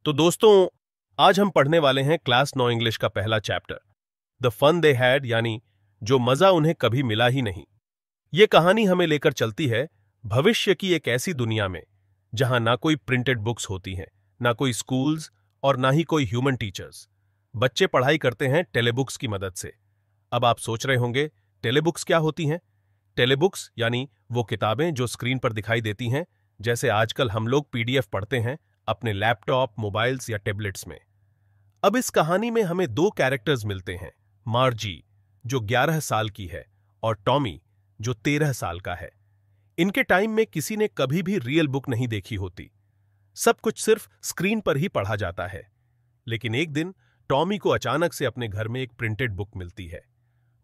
तो दोस्तों, आज हम पढ़ने वाले हैं क्लास 9 इंग्लिश का पहला chapter, the fun they had, यानी जो मजा उन्हें कभी मिला ही नहीं। ये कहानी हमें लेकर चलती है भविष्य की एक ऐसी दुनिया में जहां ना कोई प्रिंटेड बुक्स होती हैं, ना कोई स्कूल्स और ना ही कोई ह्यूमन टीचर्स। बच्चे पढ़ाई करते हैं टेलीबुक्स की मदद से। अब आप सोच रहे होंगे, टेलीबुक्स क्या होती हैं? टेलीबुक्स यानी वो किताबें जो स्क्रीन पर दिखाई देती हैं, जैसे आजकल हम लोग पीडीएफ पढ़ते हैं अपने लैपटॉप, मोबाइल्स या टैबलेट्स में। अब इस कहानी में हमें दो कैरेक्टर्स मिलते हैं, मार्जी जो 11 साल की है और टॉमी जो 13 साल का है। इनके टाइम में किसी ने कभी भी रियल बुक नहीं देखी होती। सब कुछ सिर्फ स्क्रीन पर ही पढ़ा जाता है। लेकिन एक दिन टॉमी को अचानक से अपने घर में एक प्रिंटेड बुक मिलती है।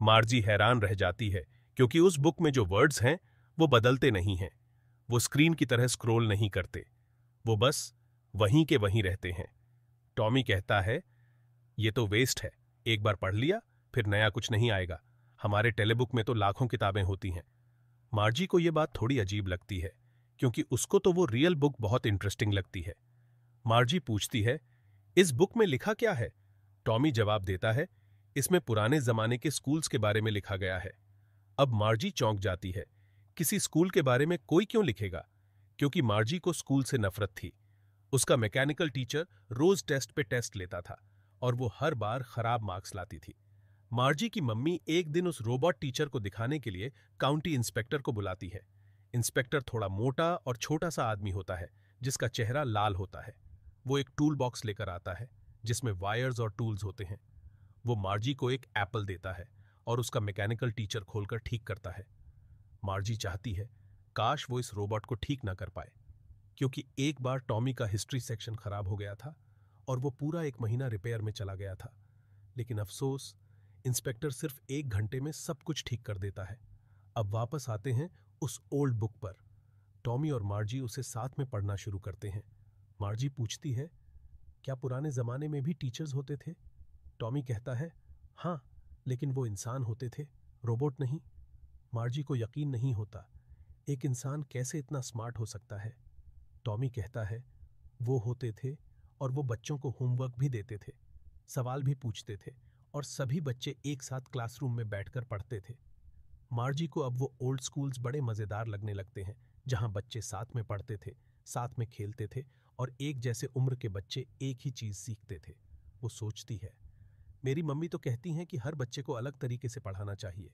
मार्जी हैरान रह जाती है क्योंकि उस बुक में जो वर्ड्स हैं वो बदलते नहीं हैं। वो स्क्रीन की तरह स्क्रॉल नहीं करते, वो बस वहीं के वहीं रहते हैं। टॉमी कहता है, ये तो वेस्ट है, एक बार पढ़ लिया फिर नया कुछ नहीं आएगा। हमारे टेलीबुक में तो लाखों किताबें होती हैं। मार्जी को यह बात थोड़ी अजीब लगती है क्योंकि उसको तो वो रियल बुक बहुत इंटरेस्टिंग लगती है। मार्जी पूछती है, इस बुक में लिखा क्या है? टॉमी जवाब देता है, इसमें पुराने जमाने के स्कूल्स के बारे में लिखा गया है। अब मार्जी चौंक जाती है, किसी स्कूल के बारे में कोई क्यों लिखेगा? क्योंकि मार्जी को स्कूल से नफरत थी। उसका मैकेनिकल टीचर रोज टेस्ट पे टेस्ट लेता था और वो हर बार खराब मार्क्स लाती थी। मार्जी की मम्मी एक दिन उस रोबोट टीचर को दिखाने के लिए काउंटी इंस्पेक्टर को बुलाती है। इंस्पेक्टर थोड़ा मोटा और छोटा सा आदमी होता है जिसका चेहरा लाल होता है। वो एक टूल बॉक्स लेकर आता है जिसमें वायर्स और टूल्स होते हैं। वो मार्जी को एक एप्पल देता है और उसका मैकेनिकल टीचर खोलकर ठीक करता है। मार्जी चाहती है काश वो इस रोबोट को ठीक ना कर पाए, क्योंकि एक बार टॉमी का हिस्ट्री सेक्शन खराब हो गया था और वो पूरा 1 महीना रिपेयर में चला गया था। लेकिन अफसोस, इंस्पेक्टर सिर्फ 1 घंटे में सब कुछ ठीक कर देता है। अब वापस आते हैं उस ओल्ड बुक पर। टॉमी और मार्जी उसे साथ में पढ़ना शुरू करते हैं। मार्जी पूछती है, क्या पुराने जमाने में भी टीचर्स होते थे? टॉमी कहता है, हाँ, लेकिन वो इंसान होते थे, रोबोट नहीं। मार्जी को यकीन नहीं होता, एक इंसान कैसे इतना स्मार्ट हो सकता है? टॉमी कहता है, वो होते थे और वो बच्चों को होमवर्क भी देते थे, सवाल भी पूछते थे और सभी बच्चे एक साथ क्लासरूम में बैठकर पढ़ते थे। मार्जी को अब वो ओल्ड स्कूल्स बड़े मज़ेदार लगने लगते हैं, जहां बच्चे साथ में पढ़ते थे, साथ में खेलते थे और एक जैसे उम्र के बच्चे एक ही चीज़ सीखते थे। वो सोचती है, मेरी मम्मी तो कहती हैं कि हर बच्चे को अलग तरीके से पढ़ाना चाहिए,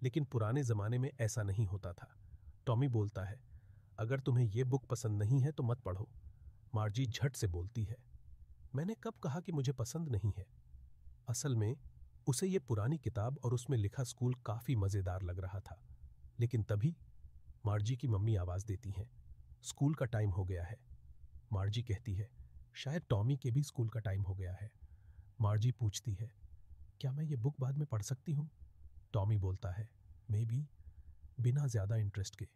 लेकिन पुराने ज़माने में ऐसा नहीं होता था। टॉमी बोलता है, अगर तुम्हें यह बुक पसंद नहीं है तो मत पढ़ो। मार्जी झट से बोलती है, मैंने कब कहा कि मुझे पसंद नहीं है? असल में उसे ये पुरानी किताब और उसमें लिखा स्कूल काफी मजेदार लग रहा था। लेकिन तभी मार्जी की मम्मी आवाज देती हैं, स्कूल का टाइम हो गया है। मार्जी कहती है, शायद टॉमी के भी स्कूल का टाइम हो गया है। मार्जी पूछती है, क्या मैं ये बुक बाद में पढ़ सकती हूँ? टॉमी बोलता है, मे बी, बिना ज्यादा इंटरेस्ट के।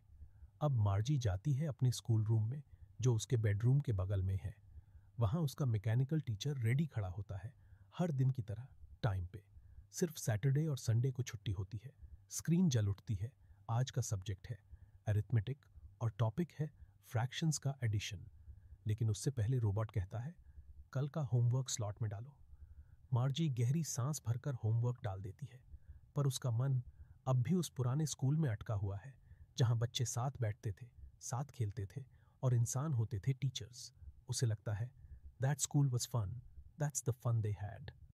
अब मार्जी जाती है अपने स्कूल रूम में, जो उसके बेडरूम के बगल में है। वहां उसका मैकेनिकल टीचर रेडी खड़ा होता है, हर दिन की तरह, टाइम पे। सिर्फ सैटरडे और संडे को छुट्टी होती है। स्क्रीन जल उठती है। आज का सब्जेक्ट है अरिथमेटिक और टॉपिक है फ्रैक्शंस का एडिशन। लेकिन उससे पहले रोबोट कहता है, कल का होमवर्क स्लॉट में डालो। मार्जी गहरी सांस भरकर होमवर्क डाल देती है, पर उसका मन अब भी उस पुराने स्कूल में अटका हुआ है, जहां बच्चे साथ बैठते थे, साथ खेलते थे और इंसान होते थे टीचर्स। उसे लगता है, that school was fun, that's the fun they had.